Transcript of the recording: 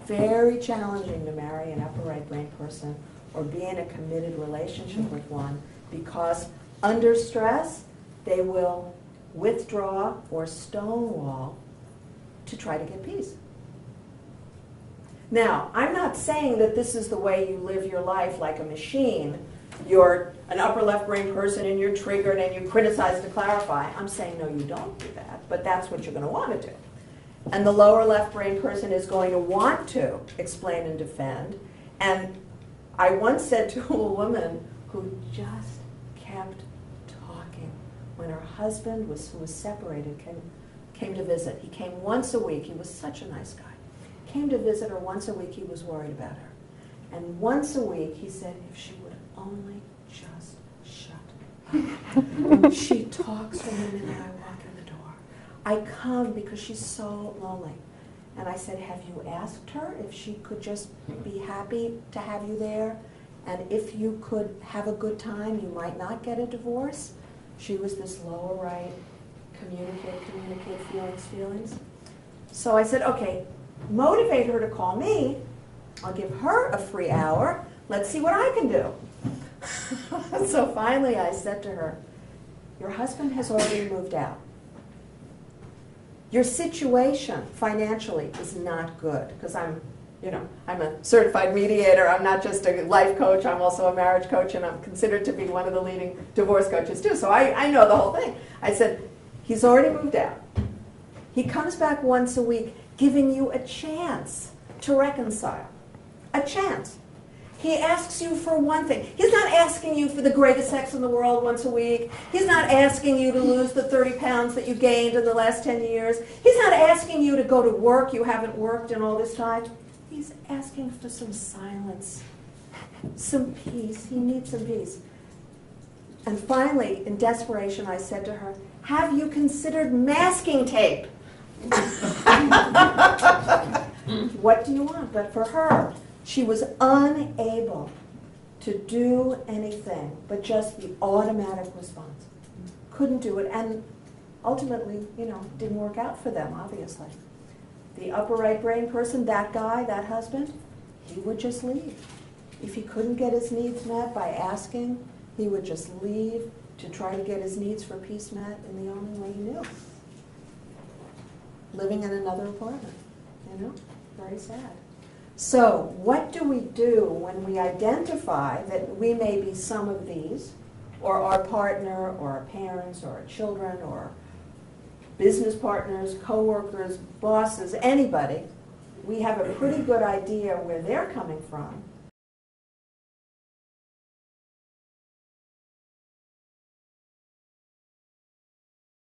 very challenging to marry an upper right brain person or be in a committed relationship with one, because under stress, they will withdraw or stonewall to try to get peace. Now, I'm not saying that this is the way you live your life like a machine. You're an upper left brain person and you're triggered and you criticize to clarify. I'm saying, no, you don't do that, but that's what you're going to want to do. And the lower left brain person is going to want to explain and defend. And I once said to a woman who just kept talking when her husband, who was separated, came to visit. He came once a week. He was such a nice guy. Came to visit her once a week. He was worried about her. And once a week, he said, if she would only just shut up. She talks to me the minute I walk in the door. I come because she's so lonely. And I said, have you asked her if she could just be happy to have you there? And if you could have a good time, you might not get a divorce? She was this lower right, communicate, feelings. So I said, okay, motivate her to call me. I'll give her a free hour. Let's see what I can do. So finally I said to her, your husband has already moved out. Your situation financially is not good, because I'm a certified mediator. I'm not just a life coach. I'm also a marriage coach, and I'm considered to be one of the leading divorce coaches too. So I know the whole thing. I said, he's already moved out. He comes back once a week, giving you a chance to reconcile. A chance. He asks you for one thing. He's not asking you for the greatest sex in the world once a week. He's not asking you to lose the 30 pounds that you gained in the last 10 years. He's not asking you to go to work you haven't worked in all this time. He's asking for some silence, some peace. He needs some peace. And finally, in desperation, I said to her, have you considered masking tape? What do you want? But for her, she was unable to do anything but just the automatic response. Couldn't do it, and ultimately, didn't work out for them, obviously. The upper right brain person, that guy, that husband, he would just leave. If he couldn't get his needs met by asking, he would just leave to try to get his needs for peace met in the only way he knew. Living in another apartment, very sad. So what do we do when we identify that we may be some of these, or our partner, or our parents, or our children, or business partners, coworkers, bosses, anybody? We have a pretty good idea where they're coming from,